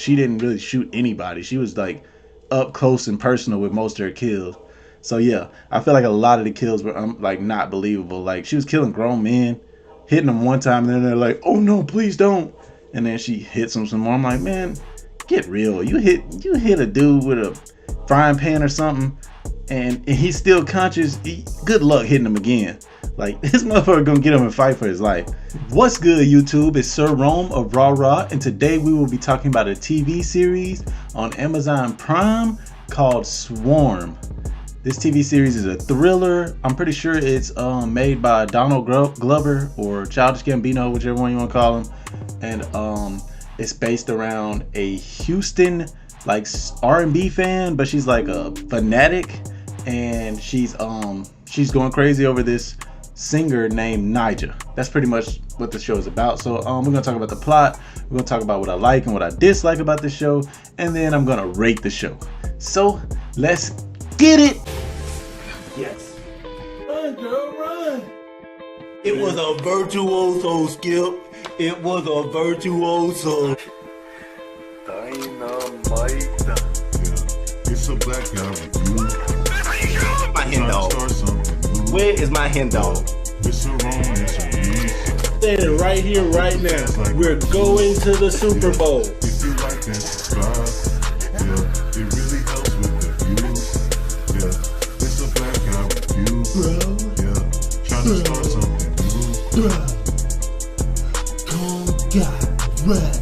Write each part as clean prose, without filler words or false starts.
she didn't really shoot anybody. She was like up close and personal with most of her kills. So yeah, I feel like a lot of the kills were like not believable. Like she was killing grown men, hitting them one time, and then they're like, "Oh no, please don't!" And then she hits them some more. I'm like, man, get real. You hit a dude with a frying pan or something, and he's still conscious. Good luck hitting him again. Like, this motherfucker gonna get him and fight for his life. What's good, YouTube? It's Sir Rome of RaRa, and today we will be talking about a TV series on Amazon Prime called Swarm. This TV series is a thriller. I'm pretty sure it's made by Donald Glover or Childish Gambino, whichever one you want to call him. And it's based around a Houston like R&B fan, but she's like a fanatic, and she's going crazy over this singer named Nija. That's pretty much what the show is about. So we're gonna talk about the plot, we're gonna talk about what I like and what I dislike about the show, and then I'm gonna rate the show. So let's get it. Yes. Run, girl, run. It was a virtuoso, Skip. It was a virtuoso. Dynamite. Yeah. It's a black guy review. My hen dog. Where is my hen dog? It's a wrong, it's a beast. Standing right here, right now. We're going to the Super Bowl. If you like that, subscribe. Yeah, it really helps with the views. Yeah, it's a black guy review. Yeah, trying to start something new. Come, God, right.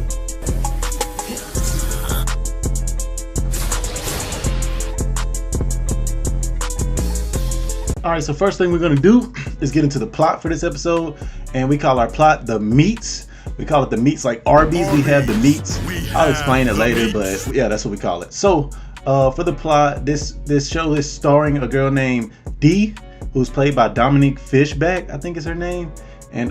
All right, so first thing we're gonna do is get into the plot for this episode, and we call our plot the meats. We call it the meats, like Arby's. We have the meats. I'll explain it later, but yeah, that's what we call it. So for the plot, this show is starring a girl named Dee, who's played by Dominique Fishback, I think is her name. And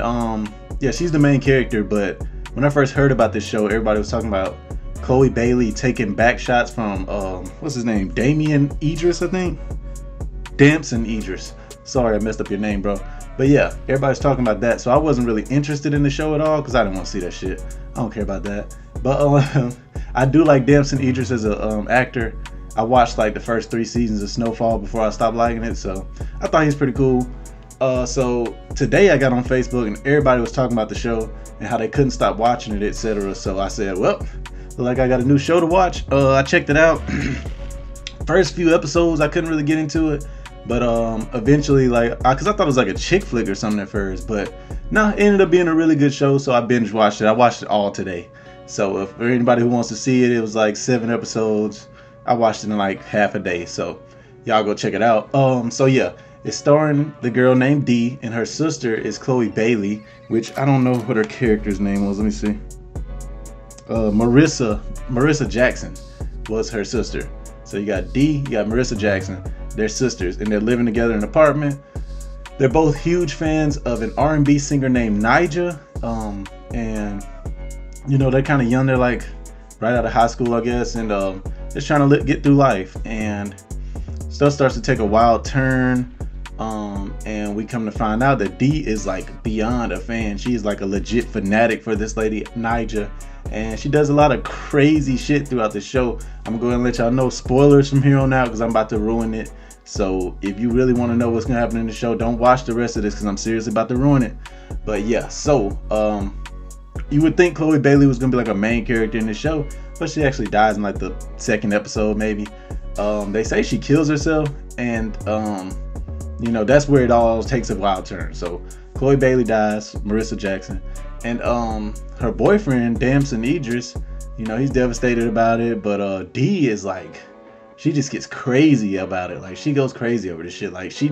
yeah, she's the main character. But when I first heard about this show, everybody was talking about Chloe Bailey taking back shots from what's his name, Damian Idris, I think. Damson Idris. Sorry, I messed up your name, bro. But yeah, everybody's talking about that. So I wasn't really interested in the show at all because I didn't want to see that shit. I don't care about that. But I do like Damson Idris as a actor. I watched like the first 3 seasons of Snowfall before I stopped liking it. So I thought he's pretty cool. So today I got on Facebook and everybody was talking about the show and how they couldn't stop watching it, etc. So I said, well, look like I got a new show to watch. I checked it out. First few episodes I couldn't really get into it. But eventually, like, because I thought it was like a chick flick or something at first, but no, it ended up being a really good show. So I binge watched it. I watched it all today. So if for anybody who wants to see it, it was like 7 episodes. I watched it in like half a day. So y'all go check it out. So yeah, it's starring the girl named Dee, and her sister is Chloe Bailey, which I don't know what her character's name was. Let me see. Marissa Jackson was her sister. So you got Dee, you got Marissa Jackson. They're sisters, and they're living together in an apartment. They're both huge fans of an R&B singer named Nija, and you know, they're kind of young. They're like right out of high school, I guess, and just trying to get through life. And stuff starts to take a wild turn, and we come to find out that Dee is like beyond a fan. She's like a legit fanatic for this lady Nija, and she does a lot of crazy shit throughout the show. I'm going to let y'all know spoilers from here on out because I'm about to ruin it. So if you really want to know what's going to happen in the show, don't watch the rest of this because I'm seriously about to ruin it. But yeah, so you would think Chloe Bailey was going to be like a main character in the show, but she actually dies in like the 2nd episode maybe. They say she kills herself, and you know, that's where it all takes a wild turn. So Chloe Bailey dies, Marissa Jackson, and her boyfriend Damson Idris, you know, he's devastated about it. But Dee is like, she just gets crazy about it. Like, she goes crazy over this shit. Like, she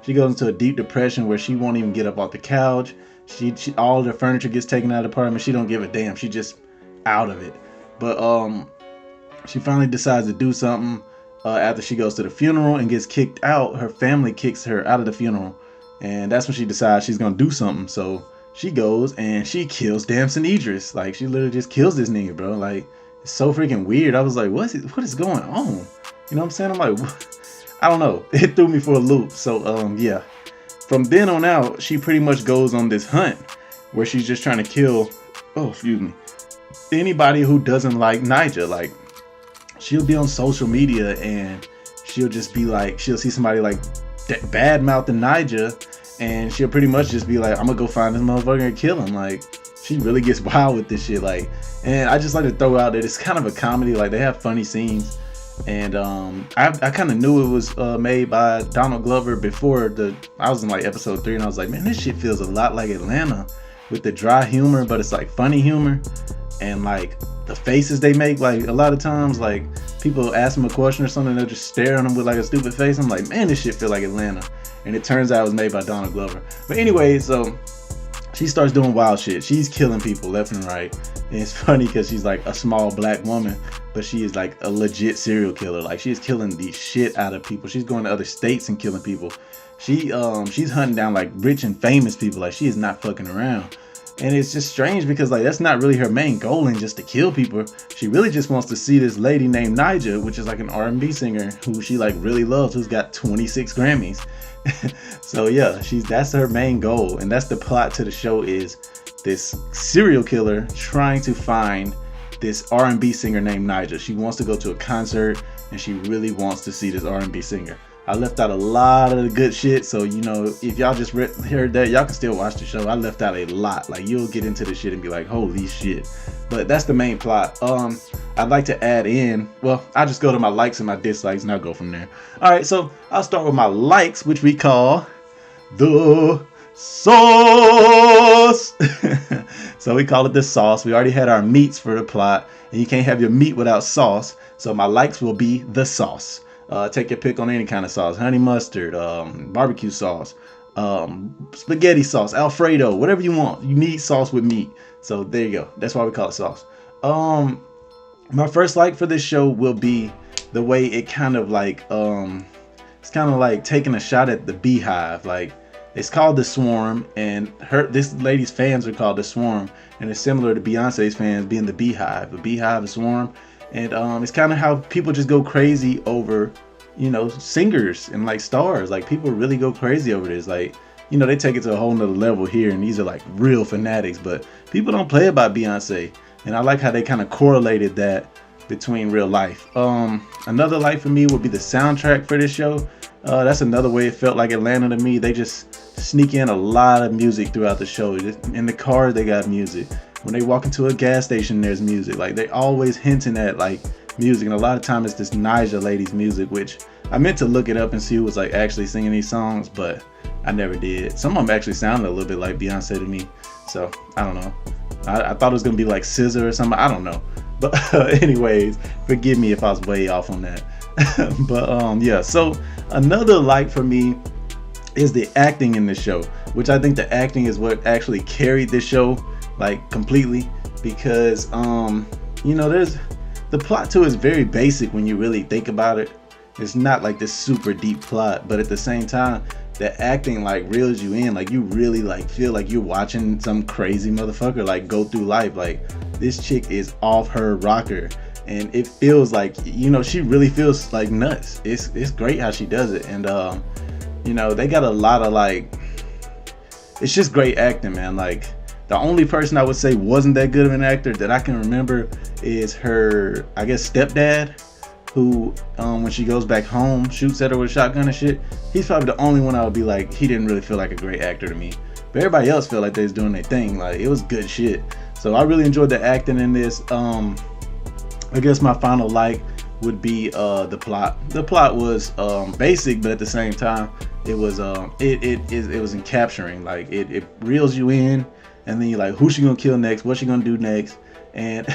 goes into a deep depression where she won't even get up off the couch. She all the furniture gets taken out of the apartment. She don't give a damn. She just out of it. But she finally decides to do something after she goes to the funeral and gets kicked out. Her family kicks her out of the funeral, and that's when she decides she's gonna do something. So she goes and she kills Damson Idris. Like, she literally just kills this nigga, bro. Like, it's so freaking weird. I was like, what is going on? You know what I'm saying? I'm like, I don't know. It threw me for a loop. So yeah. From then on out, she pretty much goes on this hunt where she's just trying to kill, oh, excuse me. anybody who doesn't like Nyjah. Like, she'll be on social media and she'll just be like, she'll see somebody like bad mouthing Nyjah, and she'll pretty much just be like, I'm gonna go find this motherfucker and kill him. Like, she really gets wild with this shit. Like, and I just like to throw out that it's kind of a comedy. Like, they have funny scenes. And I kind of knew it was made by Donald Glover before I was in like episode 3, and I was like, man, this shit feels a lot like Atlanta with the dry humor, but it's like funny humor. And like the faces they make, like a lot of times, like people ask them a question or something, they'll just stare at them with like a stupid face. I'm like, man, this shit feel like Atlanta. And it turns out it was made by Donald Glover. But anyway, so she starts doing wild shit. She's killing people left and right. And it's funny because she's like a small black woman, but she is like a legit serial killer. Like, she's killing the shit out of people. She's going to other states and killing people. She's hunting down like rich and famous people. Like, she is not fucking around. And it's just strange because like that's not really her main goal, and just to kill people. She really just wants to see this lady named Nyjah, which is like an R&B singer who she like really loves, who's got 26 Grammys. So yeah, that's her main goal, and that's the plot to the show, is this serial killer trying to find this R&B singer named Nyjah. She wants to go to a concert and she really wants to see this R&B singer. I left out a lot of the good shit, so you know, if y'all just heard that, y'all can still watch the show. I left out a lot. Like, you'll get into the shit and be like, holy shit. But that's the main plot. I'd like to add in, well, I'll just go to my likes and my dislikes and I'll go from there. Alright, so I'll start with my likes, which we call the sauce. So we call it the sauce. We already had our meats for the plot, and you can't have your meat without sauce. So my likes will be the sauce. Take your pick on any kind of sauce: honey mustard, barbecue sauce, spaghetti sauce, Alfredo, whatever you want. You need sauce with meat. So there you go. That's why we call it sauce. My first like for this show will be the way it kind of like, it's kind of like taking a shot at the Beehive. Like, it's called The Swarm, and this lady's fans are called The Swarm, and it's similar to Beyonce's fans being the Beehive. The Beehive, the Swarm. And it's kind of how people just go crazy over, you know, singers and like stars. Like, people really go crazy over this. Like, you know, they take it to a whole nother level here, and these are like real fanatics, but people don't play about Beyonce. And I like how they kind of correlated that between real life. Another like for me would be the soundtrack for this show. That's another way it felt like Atlanta to me. They just sneak in a lot of music throughout the show. In the car, they got music. When they walk into a gas station, there's music. Like, they always hinting at like music, and a lot of time it's this Nyjah lady's music, which I meant to look it up and see who was like actually singing these songs, but I never did. Some of them actually sounded a little bit like Beyonce to me, so I don't know. I thought it was gonna be like SZA or something. I don't know, but anyways, forgive me if I was way off on that. But yeah, so another like for me is the acting in the show, which I think the acting is what actually carried this show like completely, because you know, the plot to it is very basic when you really think about it. It's not like this super deep plot, but at the same time, the acting like reels you in. Like, you really like feel like you're watching some crazy motherfucker like go through life. Like, this chick is off her rocker, and it feels like, you know, she really feels like nuts. It's great how she does it. And you know, they got a lot of like, it's just great acting, man. Like, the only person I would say wasn't that good of an actor that I can remember is her, I guess, stepdad, who when she goes back home shoots at her with a shotgun and shit. He's probably the only one I would be like, he didn't really feel like a great actor to me. But everybody else felt like they was doing their thing. Like, it was good shit. So I really enjoyed the acting in this. I guess my final like would be the plot. The plot was basic, but at the same time, it was it was encapturing. Like, it reels you in, and then you're like, who's she gonna kill next? What's she gonna do next? And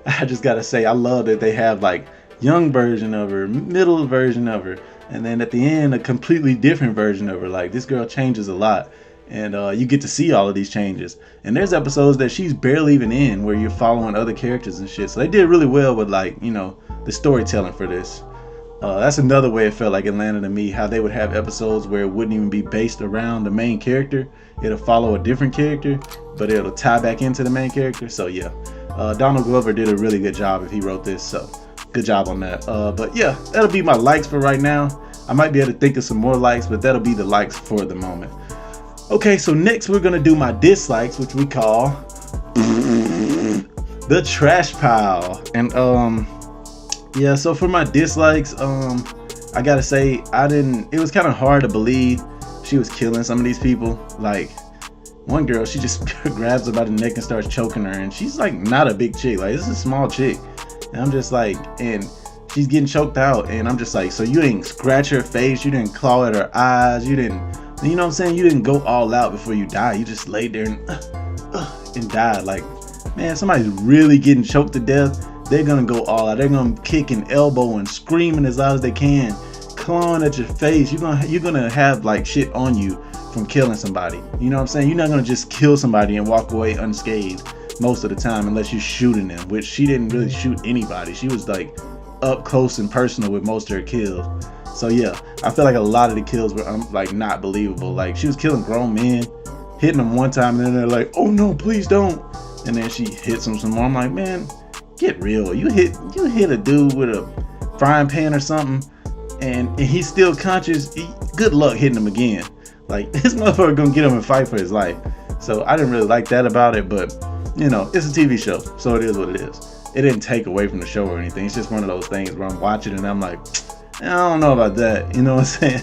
I just gotta say, I love that they have like young version of her, middle version of her, and then at the end a completely different version of her. Like, this girl changes a lot, and you get to see all of these changes. And there's episodes that she's barely even in, where you're following other characters and shit. So they did really well with, like, you know, the storytelling for this. That's another way it felt like Atlanta to me, how they would have episodes where it wouldn't even be based around the main character. It'll follow a different character, but it'll tie back into the main character. So yeah, Donald Glover did a really good job if he wrote this, so good job on that. But yeah, that'll be my likes for right now. I might be able to think of some more likes, but that'll be the likes for the moment. Okay, so next we're gonna do my dislikes, which we call the trash pile. And yeah, so for my dislikes, I gotta say it was kind of hard to believe she was killing some of these people. Like one girl, she just grabs her by the neck and starts choking her, and she's like not a big chick, like this is a small chick, and I'm just like, and she's getting choked out, and I'm just like, so you didn't scratch her face, you didn't claw at her eyes, you didn't, you know what I'm saying, you didn't go all out before you died, you just laid there and died. Like, man, somebody's really getting choked to death, they're gonna go all out, they're gonna kick and elbow and screaming as loud as they can, clawing at your face. You're gonna have like shit on you from killing somebody. You know what I'm saying? You're not gonna just kill somebody and walk away unscathed most of the time unless you're shooting them, which she didn't really shoot anybody. She was like up close and personal with most of her kills. So yeah, I feel like a lot of the kills were like not believable. Like she was killing grown men, hitting them one time, and then they're like, oh no, please don't, and then she hits them some more. I'm like, man, get real. You hit a dude with a frying pan or something, and he's still conscious. Good luck hitting him again. Like, this motherfucker gonna get him and fight for his life. So I didn't really like that about it, but you know, it's a TV show, so it is what it is. It didn't take away from the show or anything. It's just one of those things where I'm watching and I'm like, I don't know about that. You know what I'm saying?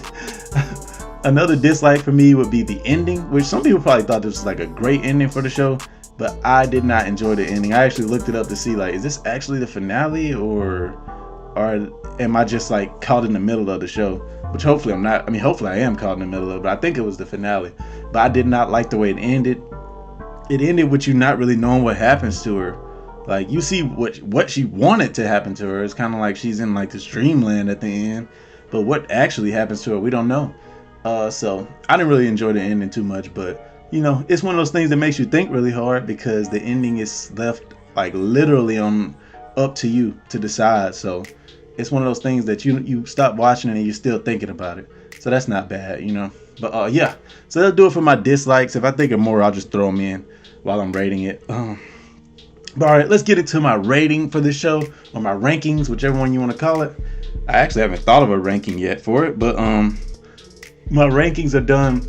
Another dislike for me would be the ending, which some people probably thought this was like a great ending for the show, but I did not enjoy the ending. I actually looked it up to see, like, is this actually the finale, or am I just like caught in the middle of the show? Which hopefully I'm not. I mean, hopefully I am caught in the middle of it, but I think it was the finale. But I did not like the way it ended. It ended with you not really knowing what happens to her. Like, you see what she wanted to happen to her. It's kind of like she's in like this dreamland at the end, but what actually happens to her, we don't know. So I didn't really enjoy the ending too much, but you know, it's one of those things that makes you think really hard because the ending is left like literally up to you to decide. So it's one of those things that you stop watching and you're still thinking about it. So that's not bad, you know. But yeah, so that'll do it for my dislikes. If I think of more, I'll just throw them in while I'm rating it. But all right, let's get into my rating for this show, or my rankings, whichever one you want to call it. I actually haven't thought of a ranking yet for it, but my rankings are done.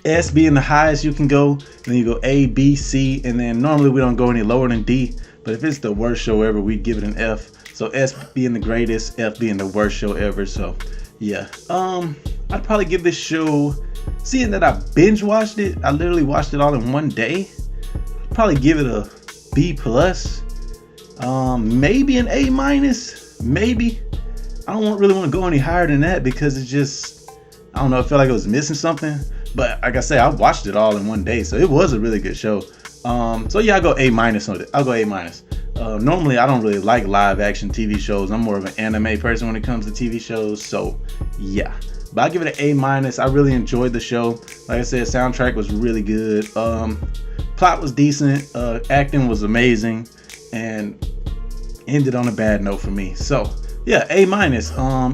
S being the highest you can go, and then you go A, B, C, and then normally we don't go any lower than D. But if it's the worst show ever, we'd give it an F. So S being the greatest, F being the worst show ever. So yeah, I'd probably give this show, seeing that I binge watched it, I literally watched it all in one day, I'd probably give it a B+, maybe an A-, maybe. I don't really want to go any higher than that because it's just, I don't know, I feel like I was missing something. But like I say, I watched it all in one day, so it was a really good show. So yeah, I'll go A- on it. I'll go A-. Normally I don't really like live action TV shows. I'm more of an anime person when it comes to TV shows, so yeah. But I'll give it an A-. I really enjoyed the show. Like I said, soundtrack was really good. Plot was decent. Acting was amazing, and ended on a bad note for me. So yeah, A-.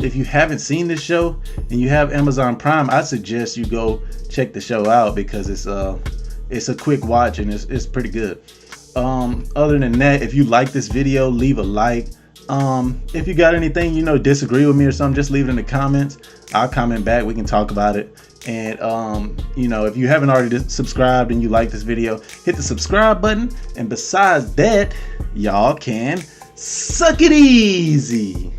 If you haven't seen this show and you have Amazon Prime, I suggest you go check the show out because it's a quick watch and it's pretty good. Other than that, if you like this video, leave a like. If you got anything, you know, disagree with me or something, just leave it in the comments. I'll comment back, we can talk about it. And you know, if you haven't already subscribed and you like this video, hit the subscribe button. And besides that, y'all can suck it easy.